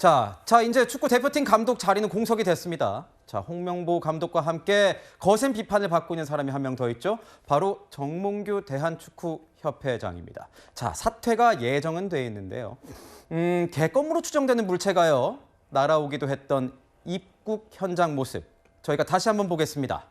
자, 이제 축구 대표팀 감독 자리는 공석이 됐습니다. 자, 홍명보 감독과 함께 거센 비판을 받고 있는 사람이 한 명 더 있죠. 바로 정몽규 대한축구협회장입니다. 자, 사퇴가 예정은 돼 있는데요. 개껌으로 추정되는 물체가요. 날아오기도 했던 입국 현장 모습. 저희가 다시 한번 보겠습니다.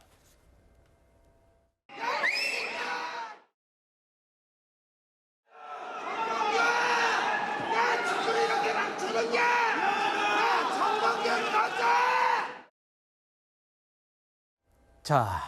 자,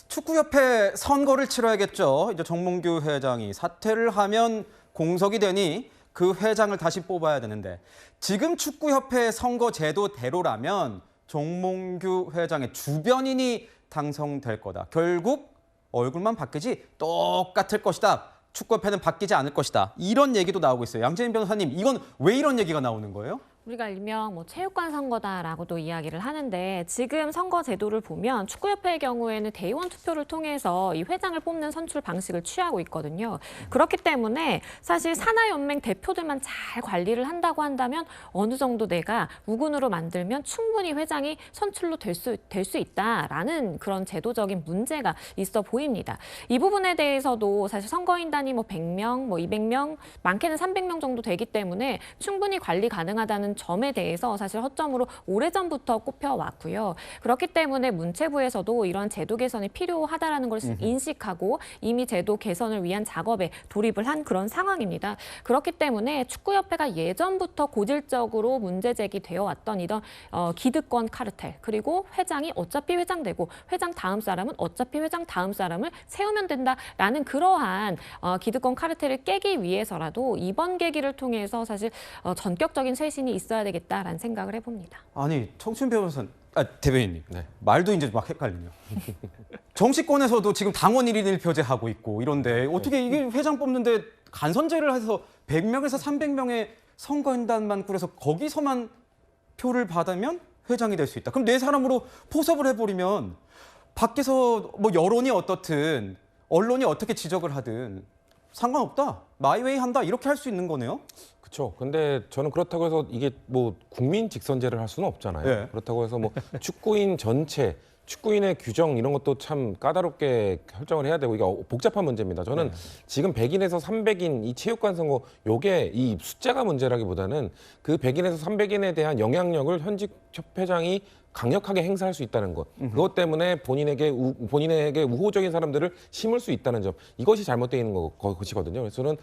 축구협회 선거를 치러야겠죠. 이제 정몽규 회장이 사퇴를 하면 공석이 되니 그 회장을 다시 뽑아야 되는데 지금 축구협회 선거 제도대로라면 정몽규 회장의 주변인이 당선될 거다. 결국 얼굴만 바뀌지 똑같을 것이다. 축구협회는 바뀌지 않을 것이다. 이런 얘기도 나오고 있어요. 양재인 변호사님, 이건 왜 이런 얘기가 나오는 거예요? 우리가 일명 체육관 선거다라고도 이야기를 하는데 지금 선거 제도를 보면 축구협회의 경우에는 대의원 투표를 통해서 이 회장을 뽑는 선출 방식을 취하고 있거든요. 그렇기 때문에 사실 산하연맹 대표들만 잘 관리를 한다고 한다면 어느 정도 내가 우군으로 만들면 충분히 회장이 선출로 될 수 있다라는 그런 제도적인 문제가 있어 보입니다. 이 부분에 대해서도 사실 선거인단이 100명, 200명, 많게는 300명 정도 되기 때문에 충분히 관리 가능하다는 점에 대해서 사실 허점으로 오래전부터 꼽혀왔고요. 그렇기 때문에 문체부에서도 이런 제도 개선이 필요하다라는 걸 인식하고 이미 제도 개선을 위한 작업에 돌입을 한 그런 상황입니다. 그렇기 때문에 축구협회가 예전부터 고질적으로 문제 제기되어 왔던 이런 기득권 카르텔, 그리고 회장이 어차피 회장되고 회장 다음 사람은 어차피 회장 다음 사람을 세우면 된다라는 그러한 기득권 카르텔을 깨기 위해서라도 이번 계기를 통해서 사실 전격적인 쇄신이 있어야 되겠다라는 생각을 해봅니다. 아니, 청춘 변호사, 대변인님, 네. 말도 이제 막 헷갈리네요. 정치권에서도 지금 당원 1인 1표제 하고 있고 이런데 어떻게 이게 회장 뽑는데 간선제를 해서 100명에서 300명의 선거인단만 꾸려서 거기서만 표를 받으면 회장이 될 수 있다. 그럼 네 사람으로 포섭을 해버리면 밖에서 여론이 어떻든 언론이 어떻게 지적을 하든 상관없다. 마이웨이 한다. 이렇게 할 수 있는 거네요. 그렇죠. 근데 저는 그렇다고 해서 이게 국민 직선제를 할 수는 없잖아요. 네. 그렇다고 해서 축구인 전체, 축구인의 규정 이런 것도 참 까다롭게 설정을 해야 되고 이게 복잡한 문제입니다. 저는 지금 100인에서 300인 이 체육관 선거 요게 이 숫자가 문제라기보다는 그 100인에서 300인에 대한 영향력을 현직 협회장이 강력하게 행사할 수 있다는 것. 그것 때문에 본인에게 우호적인 사람들을 심을 수 있다는 점. 이것이 잘못되어 있는 것이거든요. 그래서 저는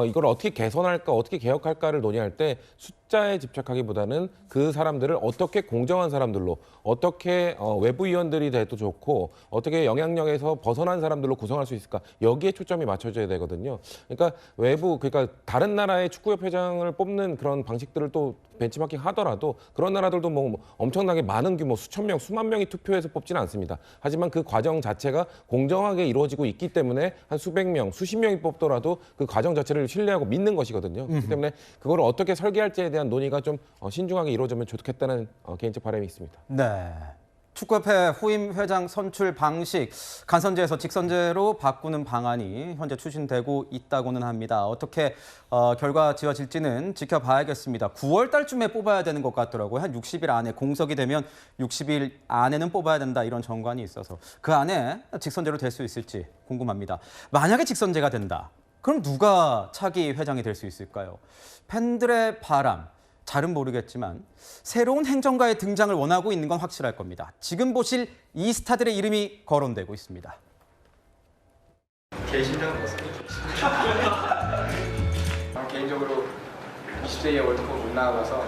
이걸 어떻게 개선할까, 어떻게 개혁할까를 논의할 때 숫자에 집착하기보다는 그 사람들을 어떻게 공정한 사람들로, 어떻게 외부 위원들이 돼도 좋고, 어떻게 영향력에서 벗어난 사람들로 구성할 수 있을까. 여기에 초점이 맞춰져야 되거든요. 그러니까 다른 나라의 축구협회장을 뽑는 그런 방식들을 또 벤치마킹 하더라도 그런 나라들도 엄청나게 많은 규모 수천 명, 수만 명이 투표해서 뽑지는 않습니다. 하지만 그 과정 자체가 공정하게 이루어지고 있기 때문에 한 수백 명, 수십 명이 뽑더라도 그 과정 자체를 신뢰하고 믿는 것이거든요. 그렇기 때문에 그걸 어떻게 설계할지에 대한 논의가 좀 신중하게 이루어지면 좋겠다는 개인적 바람이 있습니다. 네. 축구협회 후임 회장 선출 방식 간선제에서 직선제로 바꾸는 방안이 현재 추진되고 있다고는 합니다. 어떻게 결과 지어질지는 지켜봐야겠습니다. 9월 달쯤에 뽑아야 되는 것 같더라고요. 한 60일 안에 공석이 되면 60일 안에는 뽑아야 된다 이런 정관이 있어서 그 안에 직선제로 될 수 있을지 궁금합니다. 만약에 직선제가 된다. 그럼 누가 차기 회장이 될 수 있을까요? 팬들의 바람. 잘은 모르겠지만 새로운 행정가의 등장을 원하고 있는 건 확실할 겁니다. 지금 보실 이 스타들의 이름이 거론되고 있습니다. 개인심정은 어떻습니까? 개인적으로 20세 이하 월드컵 못 나가봐서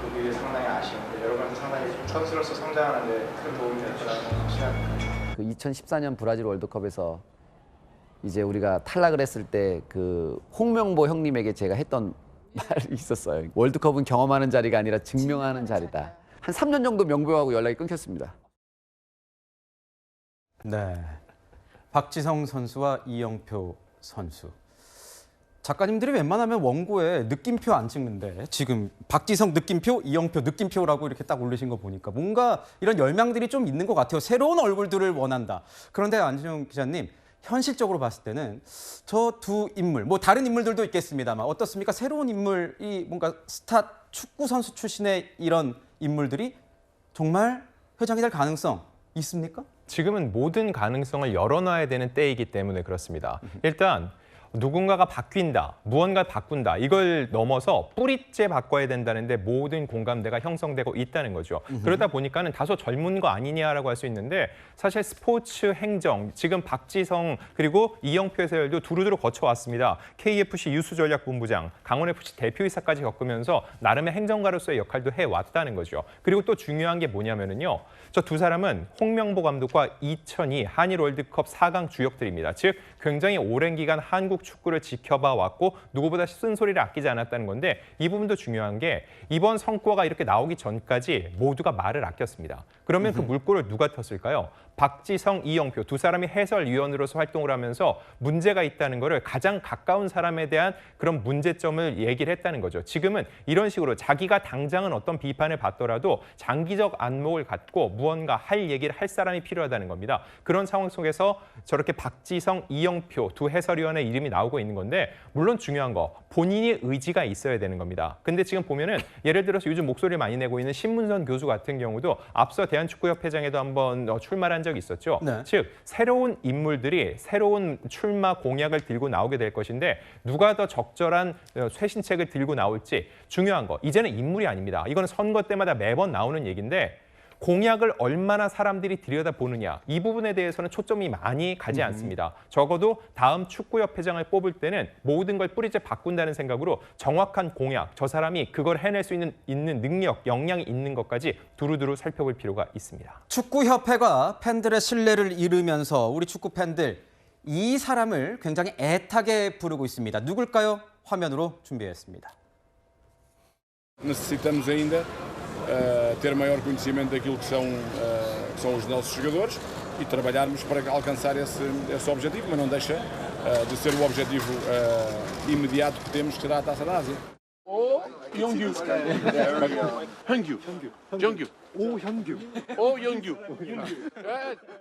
그게 상당히 아쉬운데 여러분한테 상당히 선수로서 성장하는 데 큰 도움이 될 거라고 확신합니다. 그 2014년 브라질 월드컵에서 이제 우리가 탈락을 했을 때 그 홍명보 형님에게 제가 했던 말이 있었어요. 월드컵은 경험하는 자리가 아니라 증명하는 자리다. 한 3년 정도 명보하고 연락이 끊겼습니다. 네, 박지성 선수와 이영표 선수. 작가님들이 웬만하면 원고에 느낌표 안 찍는데 지금 박지성 느낌표, 이영표 느낌표라고 이렇게 딱 올리신 거 보니까 뭔가 이런 열망들이 좀 있는 것 같아요. 새로운 얼굴들을 원한다. 그런데 안진영 기자님, 현실적으로 봤을 때는 저 두 인물, 다른 인물들도 있겠습니다만 어떻습니까? 새로운 인물이 뭔가 스타 축구 선수 출신의 이런 인물들이 정말 회장이 될 가능성 있습니까? 지금은 모든 가능성을 열어놔야 되는 때이기 때문에 그렇습니다. 일단 누군가가 바뀐다, 무언가를 바꾼다, 이걸 넘어서 뿌리째 바꿔야 된다는데 모든 공감대가 형성되고 있다는 거죠. 그러다 보니까는 다소 젊은 거 아니냐라고 할 수 있는데 사실 스포츠 행정, 지금 박지성 그리고 이영표 해설도 두루두루 거쳐왔습니다. KFC 유수전략본부장, 강원FC 대표이사까지 겪으면서 나름의 행정가로서의 역할도 해왔다는 거죠. 그리고 또 중요한 게 뭐냐면은요. 저 두 사람은 홍명보 감독과 2002 한일 월드컵 4강 주역들입니다. 즉 굉장히 오랜 기간 한국 축구를 지켜봐 왔고 누구보다 쓴소리를 아끼지 않았다는 건데 이 부분도 중요한 게 이번 성과가 이렇게 나오기 전까지 모두가 말을 아꼈습니다. 그러면 그 물꼬를 누가 텄을까요? 박지성, 이영표 두 사람이 해설위원으로서 활동을 하면서 문제가 있다는 거를 가장 가까운 사람에 대한 그런 문제점을 얘기를 했다는 거죠. 지금은 이런 식으로 자기가 당장은 어떤 비판을 받더라도 장기적 안목을 갖고 무언가 할 얘기를 할 사람이 필요하다는 겁니다. 그런 상황 속에서 저렇게 박지성, 이영표 두 해설위원의 이름이 나오고 있는 건데 물론 중요한 거 본인이 의지가 있어야 되는 겁니다. 근데 지금 보면은 예를 들어서 요즘 목소리를 많이 내고 있는 신문선 교수 같은 경우도 앞서 대한축구협회장에도 한번 출마를 한 적이 있었죠. 네. 즉 새로운 인물들이 새로운 출마 공약을 들고 나오게 될 것인데 누가 더 적절한 쇄신책을 들고 나올지 중요한 거 이제는 인물이 아닙니다. 이거는 선거 때마다 매번 나오는 얘기인데 공약을 얼마나 사람들이 들여다보느냐 이 부분에 대해서는 초점이 많이 가지 않습니다. 적어도 다음 축구협회장을 뽑을 때는 모든 걸 뿌리째 바꾼다는 생각으로 정확한 공약, 저 사람이 그걸 해낼 수 있는 능력, 역량이 있는 것까지 두루두루 살펴볼 필요가 있습니다. 축구협회가 팬들의 신뢰를 잃으면서 우리 축구 팬들 이 saram을 굉장히 애타게 부르고 있습니다. 누굴까요? 화면으로 준비했습니다. Necessitamos ainda ter maior conhecimento daquilo que são os nossos jogadores e trabalharmos para alcançar esse objetivo, mas não deixa de ser o objetivo imediato que temos, que será a Taça da Ásia. Oh, Yeongju. Hyungju. Jeongju. Oh, Hyungju. Oh, Yeongju.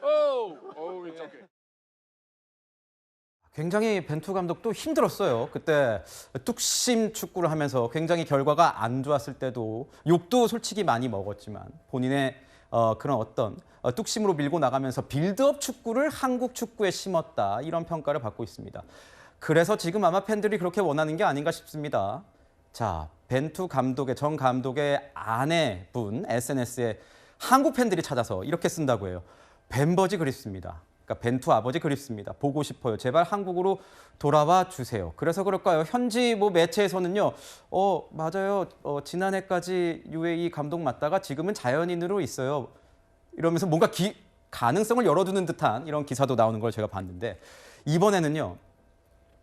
Oh, it's okay. 굉장히 벤투 감독도 힘들었어요. 그때 뚝심 축구를 하면서 굉장히 결과가 안 좋았을 때도 욕도 솔직히 많이 먹었지만 본인의 그런 어떤 뚝심으로 밀고 나가면서 빌드업 축구를 한국 축구에 심었다. 이런 평가를 받고 있습니다. 그래서 지금 아마 팬들이 그렇게 원하는 게 아닌가 싶습니다. 자, 벤투 감독의 정 감독의 아내분 SNS에 한국 팬들이 찾아서 이렇게 쓴다고 해요. 벤버지 그립습니다. 그러니까 벤투 아버지 그립습니다. 보고 싶어요. 제발 한국으로 돌아와 주세요. 그래서 그럴까요? 현지 매체에서는요. 맞아요. 지난해까지 UAE 감독 맡다가 지금은 자연인으로 있어요. 이러면서 뭔가 가능성을 열어두는 듯한 이런 기사도 나오는 걸 제가 봤는데 이번에는요.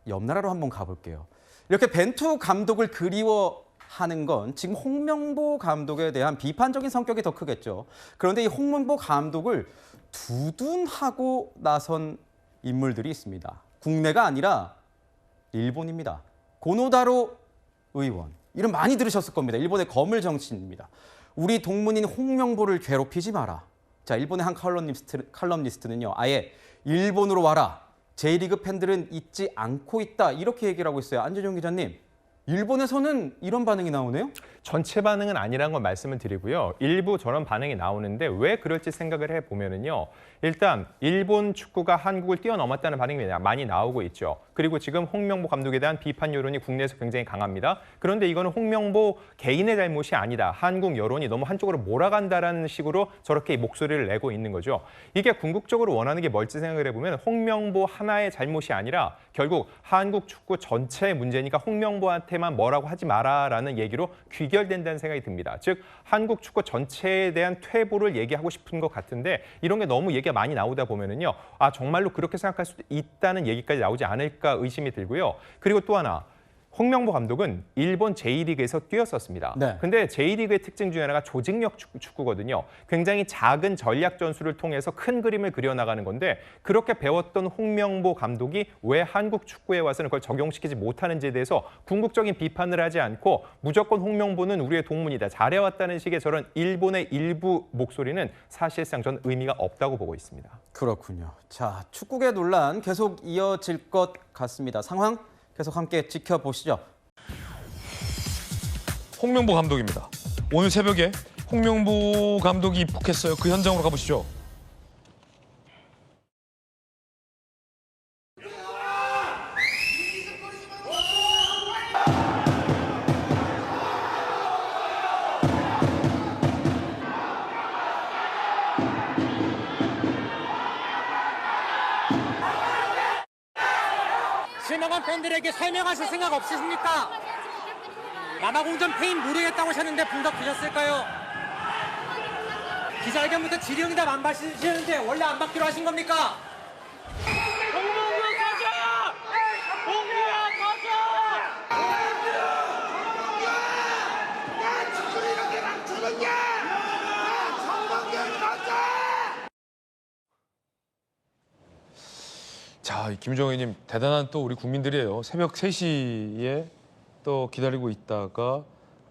옆 나라로 한번 가볼게요. 이렇게 벤투 감독을 그리워하는 건 지금 홍명보 감독에 대한 비판적인 성격이 더 크겠죠. 그런데 이 홍명보 감독을 두둔하고 나선 인물들이 있습니다. 국내가 아니라 일본입니다. 고노다로 의원. 이름 많이 들으셨을 겁니다. 일본의 거물 정치인입니다. 우리 동문인 홍명보를 괴롭히지 마라. 자, 일본의 한 칼럼니스트는요. 아예 일본으로 와라. J리그 팬들은 잊지 않고 있다. 이렇게 얘기를 하고 있어요. 안재정 기자님. 일본에서는 이런 반응이 나오네요? 전체 반응은 아니라는 걸 말씀을 드리고요. 일부 저런 반응이 나오는데 왜 그럴지 생각을 해보면은요. 일단 일본 축구가 한국을 뛰어넘었다는 반응이 많이 나오고 있죠. 그리고 지금 홍명보 감독에 대한 비판 여론이 국내에서 굉장히 강합니다. 그런데 이거는 홍명보 개인의 잘못이 아니다. 한국 여론이 너무 한쪽으로 몰아간다라는 식으로 저렇게 목소리를 내고 있는 거죠. 이게 궁극적으로 원하는 게 뭘지 생각을 해보면 홍명보 하나의 잘못이 아니라 결국 한국 축구 전체의 문제니까 홍명보한테만 뭐라고 하지 마라라는 얘기로 귀결된다는 생각이 듭니다. 즉 한국 축구 전체에 대한 퇴보를 얘기하고 싶은 것 같은데 이런 게 너무 얘기가 많이 나오다 보면은요. 아 정말로 그렇게 생각할 수도 있다는 얘기까지 나오지 않을까 의심이 들고요. 그리고 또 하나. 홍명보 감독은 일본 J리그에서 뛰었었습니다. 네. 근데 J리그의 특징 중에 하나가 조직력 축구거든요. 굉장히 작은 전략 전술을 통해서 큰 그림을 그려나가는 건데 그렇게 배웠던 홍명보 감독이 왜 한국 축구에 와서는 그걸 적용시키지 못하는지에 대해서 궁극적인 비판을 하지 않고 무조건 홍명보는 우리의 동문이다. 잘해왔다는 식의 저런 일본의 일부 목소리는 사실상 전 의미가 없다고 보고 있습니다. 그렇군요. 자, 축구계 논란 계속 이어질 것 같습니다. 상황 계속 함께 지켜보시죠. 홍명보 감독입니다. 오늘 새벽에 홍명보 감독이 입국했어요. 그 현장으로 가보시죠. 실망한 팬들에게 설명하실 생각 없으십니까? 남아공전 페인 모르겠다고 하셨는데 분석 드셨을까요? 기자회견부터 지령이다 만받으시는데 원래 안 받기로 하신 겁니까? 자, 김우정 의원님 대단한 또 우리 국민들이에요. 새벽 3시에 또 기다리고 있다가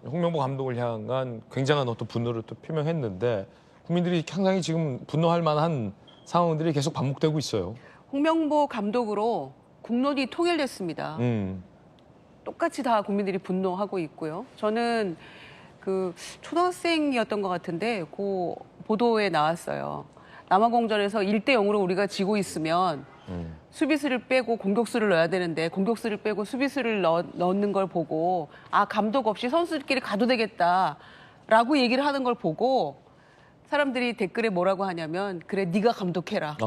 홍명보 감독을 향한 굉장한 어떤 분노를 또 표명했는데 국민들이 상당히 지금 분노할 만한 상황들이 계속 반복되고 있어요. 홍명보 감독으로 국론이 통일됐습니다. 똑같이 다 국민들이 분노하고 있고요. 저는 그 초등학생이었던 것 같은데 그 보도에 나왔어요. 남아공전에서 1대0으로 우리가 지고 있으면 수비수를 빼고 공격수를 넣어야 되는데 공격수를 빼고 수비수를 넣는 걸 보고 아 감독 없이 선수들끼리 가도 되겠다라고 얘기를 하는 걸 보고 사람들이 댓글에 뭐라고 하냐면 그래 네가 감독해라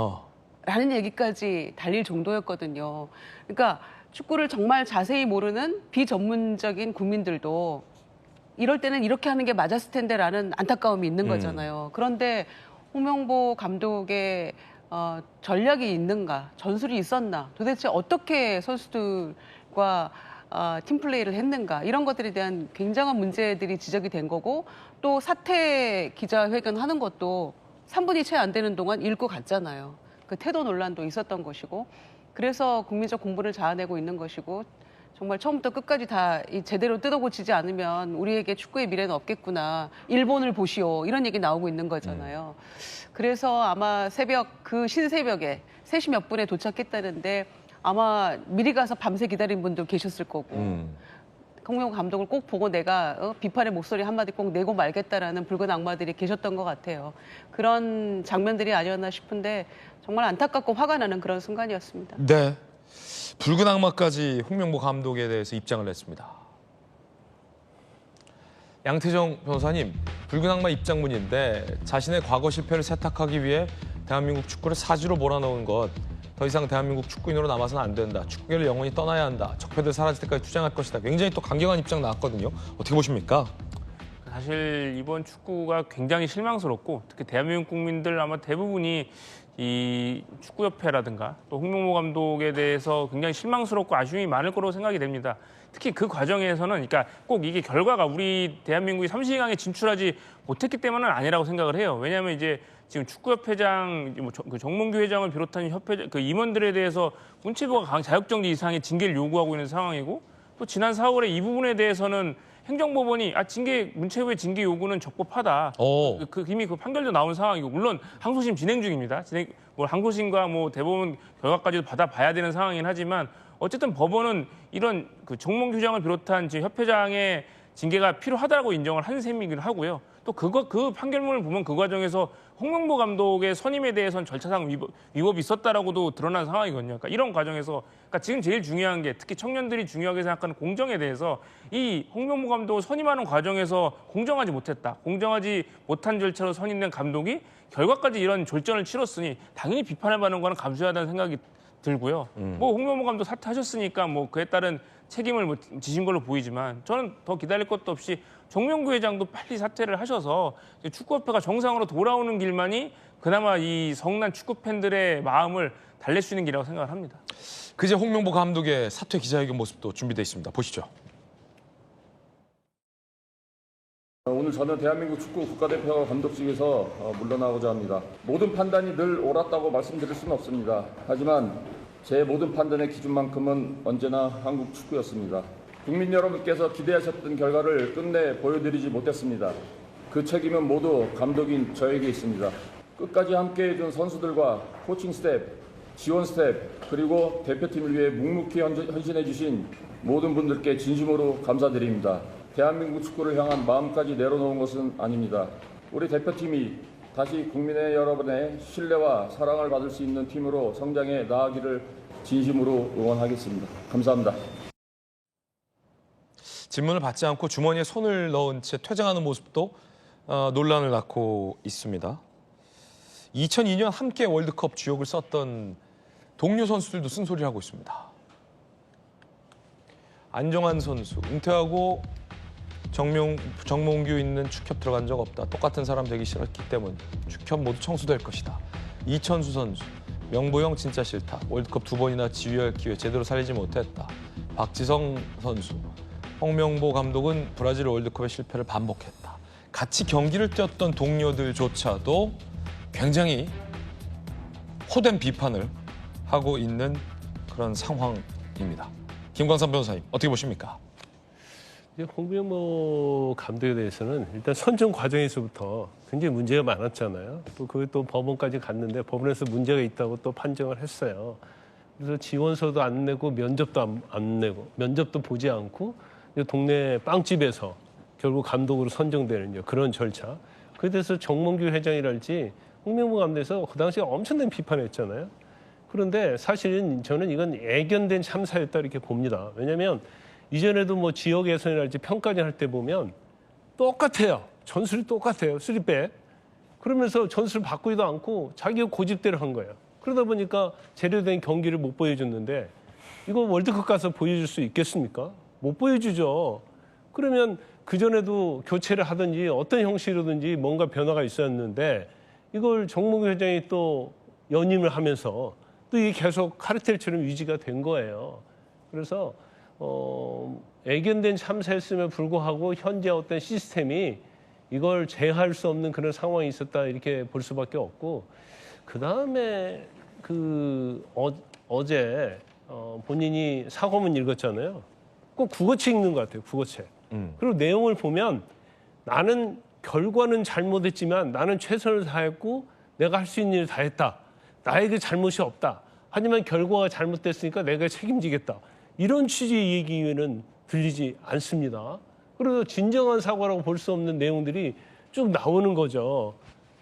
라는 얘기까지 달릴 정도였거든요. 그러니까 축구를 정말 자세히 모르는 비전문적인 국민들도 이럴 때는 이렇게 하는 게 맞았을 텐데라는 안타까움이 있는 거잖아요. 그런데 홍명보 감독의 전략이 있는가, 전술이 있었나, 도대체 어떻게 선수들과 팀플레이를 했는가 이런 것들에 대한 굉장한 문제들이 지적이 된 거고 또 사퇴 기자회견 하는 것도 3분이 채 안 되는 동안 읽고 갔잖아요. 그 태도 논란도 있었던 것이고 그래서 국민적 공분을 자아내고 있는 것이고 정말 처음부터 끝까지 다 제대로 뜯어고치지 않으면 우리에게 축구의 미래는 없겠구나. 일본을 보시오. 이런 얘기 나오고 있는 거잖아요. 그래서 아마 그 신새벽에 3시 몇 분에 도착했다는데 아마 미리 가서 밤새 기다린 분도 계셨을 거고 홍명보 감독을 꼭 보고 내가 비판의 목소리 한마디 꼭 내고 말겠다라는 붉은 악마들이 계셨던 것 같아요. 그런 장면들이 아니었나 싶은데 정말 안타깝고 화가 나는 그런 순간이었습니다. 네. 붉은 악마까지 홍명보 감독에 대해서 입장을 냈습니다. 양태정 변호사님, 붉은 악마 입장문인데 자신의 과거 실패를 세탁하기 위해 대한민국 축구를 사지로 몰아넣은 것, 더 이상 대한민국 축구인으로 남아서는 안 된다. 축구계를 영원히 떠나야 한다. 적폐들 사라질 때까지 투쟁할 것이다. 굉장히 또 강경한 입장 나왔거든요. 어떻게 보십니까? 사실 이번 축구가 굉장히 실망스럽고 특히 대한민국 국민들 아마 대부분이 이 축구협회라든가 또 홍명보 감독에 대해서 굉장히 실망스럽고 아쉬움이 많을 거라고 생각이 됩니다. 특히 그 과정에서는 그러니까 꼭 이게 결과가 우리 대한민국이 32강에 진출하지 못했기 때문은 아니라고 생각을 해요. 왜냐하면 이제 지금 축구협회장 그 정몽규 회장을 비롯한 협회 그 임원들에 대해서 문체부가 자격정지 이상의 징계를 요구하고 있는 상황이고 또 지난 4월에 이 부분에 대해서는 행정법원이 문체부의 징계 요구는 적법하다. 이미 그 판결도 나온 상황이고 물론 항소심 진행 중입니다. 항소심과 대법원 결과까지도 받아봐야 되는 상황이긴 하지만 어쨌든 법원은 이런 그 정몽규 회장을 비롯한 지금 협회장의 징계가 필요하다고 인정을 한 셈이긴 하고요. 또 그 판결문을 보면 그 과정에서 홍명보 감독의 선임에 대해서는 절차상 위법이 있었다라고도 드러난 상황이거든요. 그러니까 이런 과정에서 지금 제일 중요한 게 특히 청년들이 중요하게 생각하는 공정에 대해서 이 홍명보 감독을 선임하는 과정에서 공정하지 못했다. 공정하지 못한 절차로 선임된 감독이 결과까지 이런 졸전을 치렀으니 당연히 비판을 받는 거는 감수해야 한다는 생각이 들고요. 홍명보 감독 사퇴하셨으니까 그에 따른 책임을 지신 걸로 보이지만 저는 더 기다릴 것도 없이 정몽규 회장도 빨리 사퇴를 하셔서 축구협회가 정상으로 돌아오는 길만이 그나마 이 성난 축구 팬들의 마음을 달랠 수 있는 길이라고 생각을 합니다. 그제 홍명보 감독의 사퇴 기자회견 모습도 준비되어 있습니다. 보시죠. 오늘 저는 대한민국 축구 국가대표 감독직에서 물러나고자 합니다. 모든 판단이 늘 옳았다고 말씀드릴 수는 없습니다. 하지만 제 모든 판단의 기준만큼은 언제나 한국 축구였습니다. 국민 여러분께서 기대하셨던 결과를 끝내 보여드리지 못했습니다. 그 책임은 모두 감독인 저에게 있습니다. 끝까지 함께해준 선수들과 코칭 스텝, 지원 스텝, 그리고 대표팀을 위해 묵묵히 헌신해주신 모든 분들께 진심으로 감사드립니다. 대한민국 축구를 향한 마음까지 내려놓은 것은 아닙니다. 우리 대표팀이 다시 국민의 여러분의 신뢰와 사랑을 받을 수 있는 팀으로 성장해 나아가기를 진심으로 응원하겠습니다. 감사합니다. 질문을 받지 않고 주머니에 손을 넣은 채 퇴장하는 모습도 논란을 낳고 있습니다. 2002년 함께 월드컵 주역을 썼던 동료 선수들도 쓴소리를 하고 있습니다. 안정환 선수, 은퇴하고 정몽규 있는 축협 들어간 적 없다. 똑같은 사람 되기 싫었기 때문. 축협 모두 청소될 것이다. 이천수 선수, 명보형 진짜 싫다. 월드컵 2번이나 지휘할 기회 제대로 살리지 못했다. 박지성 선수, 홍명보 감독은 브라질 월드컵의 실패를 반복했다. 같이 경기를 뛰었던 동료들조차도 굉장히 호된 비판을 하고 있는 그런 상황입니다. 김광삼 변호사님, 어떻게 보십니까? 홍명보 감독에 대해서는 일단 선정 과정에서부터 굉장히 문제가 많았잖아요. 또 그게 또 법원까지 갔는데 법원에서 문제가 있다고 또 판정을 했어요. 그래서 지원서도 안 내고 면접도 안 내고 면접도 보지 않고 동네 빵집에서 결국 감독으로 선정되는 그런 절차. 그에 대해서 정몽규 회장이랄지 홍명보 감독에서 그 당시에 엄청난 비판했잖아요. 그런데 사실은 저는 이건 애견된 참사였다 이렇게 봅니다. 왜냐하면 이전에도 뭐 지역 예선이랄지 평가전 할 때 보면 똑같아요. 전술이 똑같아요. 3백. 그러면서 전술 바꾸지도 않고 자기가 고집대로 한 거예요. 그러다 보니까 제대로 된 경기를 못 보여줬는데 이거 월드컵 가서 보여줄 수 있겠습니까? 못 보여주죠. 그러면 그전에도 교체를 하든지 어떤 형식이든지 뭔가 변화가 있었는데 이걸 정몽규 회장이 또 연임을 하면서 또 이게 계속 카르텔처럼 유지가 된 거예요. 그래서 애견된 참사였음에 불구하고 현재 어떤 시스템이 이걸 제어할 수 없는 그런 상황이 있었다 이렇게 볼 수밖에 없고 그 다음에 어제 본인이 사과문 읽었잖아요. 꼭 국어책 읽는 것 같아요. 국어책. 그리고 내용을 보면 나는 결과는 잘못했지만 나는 최선을 다했고 내가 할 수 있는 일을 다 했다. 나에게 잘못이 없다. 하지만 결과가 잘못됐으니까 내가 책임지겠다. 이런 취지의 얘기는 들리지 않습니다. 그래서 진정한 사과라고 볼 수 없는 내용들이 쭉 나오는 거죠.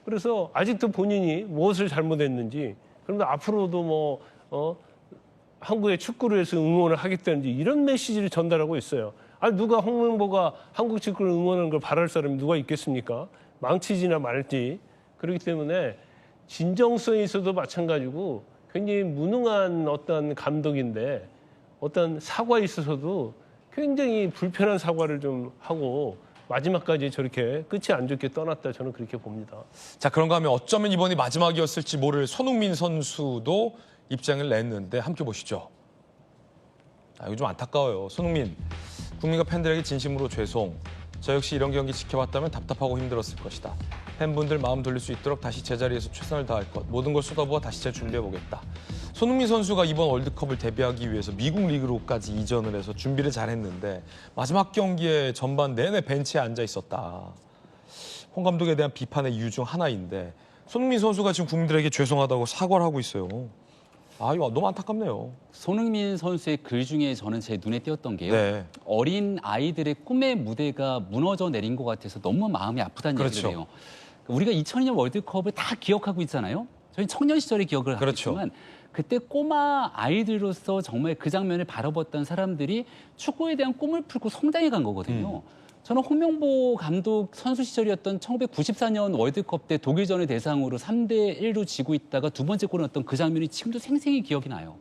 그래서 아직도 본인이 무엇을 잘못했는지, 그런데 앞으로도 한국의 축구를 해서 응원을 하겠다는지 이런 메시지를 전달하고 있어요. 아니 누가 홍명보가 한국 축구를 응원하는 걸 바랄 사람이 누가 있겠습니까? 망치지나 말지. 그렇기 때문에 진정성에 있어도 마찬가지고 굉장히 무능한 어떤 감독인데 어떤 사과에 있어서도 굉장히 불편한 사과를 좀 하고 마지막까지 저렇게 끝이 안 좋게 떠났다 저는 그렇게 봅니다. 자, 그런가 하면 어쩌면 이번이 마지막이었을지 모를 손흥민 선수도 입장을 냈는데 함께 보시죠. 이거 좀 안타까워요. 손흥민, 국민과 팬들에게 진심으로 죄송. 저 역시 이런 경기 지켜봤다면 답답하고 힘들었을 것이다. 팬분들 마음 돌릴 수 있도록 다시 제자리에서 최선을 다할 것. 모든 걸 쏟아부어 다시 재준비해보겠다. 손흥민 선수가 이번 월드컵을 대비하기 위해서 미국 리그로까지 이전을 해서 준비를 잘했는데 마지막 경기에 전반 내내 벤치에 앉아 있었다. 홍 감독에 대한 비판의 이유 중 하나인데 손흥민 선수가 지금 국민들에게 죄송하다고 사과를 하고 있어요. 이거 너무 안타깝네요. 손흥민 선수의 글 중에 저는 제 눈에 띄었던 게요. 어린 아이들의 꿈의 무대가 무너져 내린 것 같아서 너무 마음이 아프다는 얘기를 해요. 우리가 2002년 월드컵을 다 기억하고 있잖아요. 저희 청년 시절의 기억을 하고 있지만 그때 꼬마 아이들로서 정말 그 장면을 바라봤던 사람들이 축구에 대한 꿈을 풀고 성장해 간 거거든요. 저는 홍명보 감독 선수 시절이었던 1994년 월드컵 때 독일전을 대상으로 3대1로 지고 있다가 두 번째 골을 넣었던 그 장면이 지금도 생생히 기억이 나요.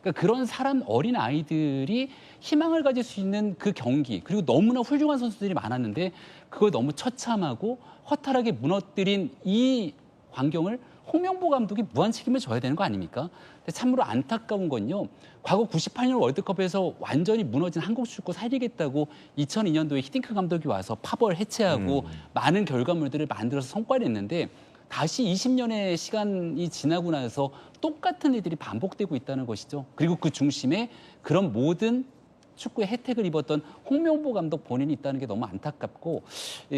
그러니까 그런 어린 아이들이 희망을 가질 수 있는 그 경기, 그리고 너무나 훌륭한 선수들이 많았는데 그걸 너무 처참하고 허탈하게 무너뜨린 이 광경을 홍명보 감독이 무한 책임을 져야 되는 거 아닙니까? 근데 참으로 안타까운 건요. 과거 98년 월드컵에서 완전히 무너진 한국 축구 살리겠다고 2002년도에 히딩크 감독이 와서 파벌 해체하고 많은 결과물들을 만들어서 성과를 냈는데 다시 20년의 시간이 지나고 나서 똑같은 일들이 반복되고 있다는 것이죠. 그리고 그 중심에 그런 모든 축구의 혜택을 입었던 홍명보 감독 본인이 있다는 게 너무 안타깝고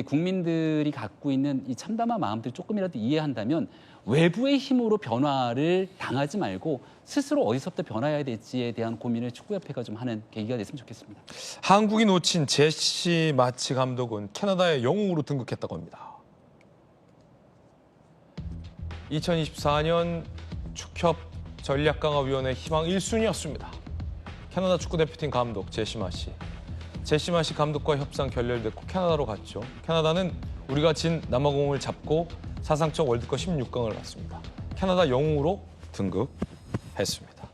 국민들이 갖고 있는 이 참담한 마음들 조금이라도 이해한다면 외부의 힘으로 변화를 당하지 말고 스스로 어디서부터 변화해야 될지에 대한 고민을 축구협회가 좀 하는 계기가 됐으면 좋겠습니다. 한국이 놓친 제시 마치 감독은 캐나다의 영웅으로 등극했다고 합니다. 2024년 축협 전략강화위원회 희망 1순위였습니다. 캐나다 축구대표팀 감독 제시 마시. 제시 마시 감독과 협상 결렬됐고 캐나다로 갔죠. 캐나다는 우리가 진 남아공을 잡고 사상적 월드컵 16강을 갔습니다. 캐나다 영웅으로 등극했습니다.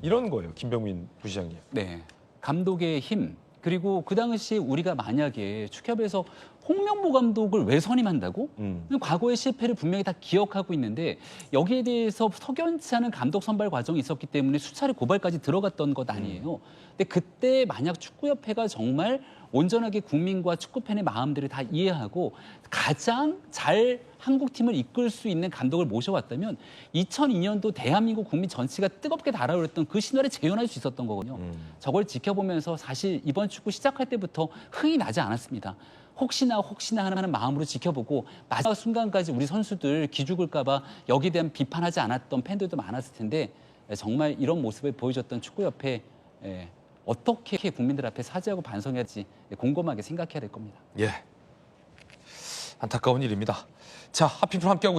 이런 거예요, 김병민 부시장님. 네, 감독의 힘. 그리고 그 당시에 우리가 만약에 축협에서 홍명보 감독을 왜 선임한다고? 과거의 실패를 분명히 다 기억하고 있는데 여기에 대해서 석연치 않은 감독 선발 과정이 있었기 때문에 수차례 고발까지 들어갔던 것 아니에요. 근데 그때 만약 축구협회가 정말 온전하게 국민과 축구팬의 마음들을 다 이해하고 가장 잘 한국팀을 이끌 수 있는 감독을 모셔왔다면 2002년도 대한민국 국민 전체가 뜨겁게 달아오르던 그 신화를 재현할 수 있었던 거거든요. 저걸 지켜보면서 사실 이번 축구 시작할 때부터 흥이 나지 않았습니다. 혹시나 하는 마음으로 지켜보고 마지막 순간까지 우리 선수들 기죽을까 봐 여기에 대한 비판하지 않았던 팬들도 많았을 텐데 정말 이런 모습을 보여줬던 축구협회 어떻게 국민들 앞에 사죄하고 반성해야 할지 곰곰하게 생각해야 될 겁니다. 예, 안타까운 일입니다. 자, 하피플 함께하고 있습니다.